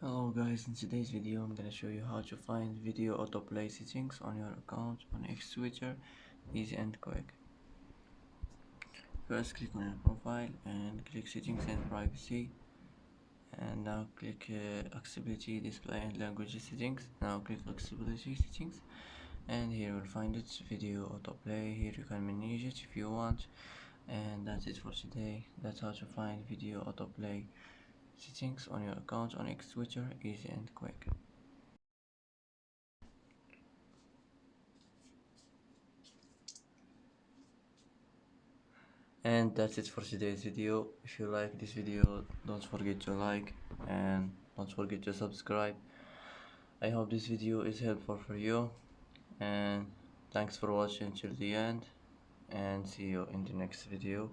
Hello guys, in today's video I'm gonna show you how to find video autoplay settings on your account on X Switcher, easy and quick. First click on your profile and click settings and privacy, and now click accessibility, display and language settings. Now click accessibility settings, and here you'll find it, video autoplay. Here you can manage it if you want, and that's it for today. That's how to find video autoplay settings on your account on X Switcher, easy and quick. And that's it for today's video. If you like this video, don't forget to like and don't forget to subscribe. I hope this video is helpful for you, and thanks for watching till the end, and see you in the next video.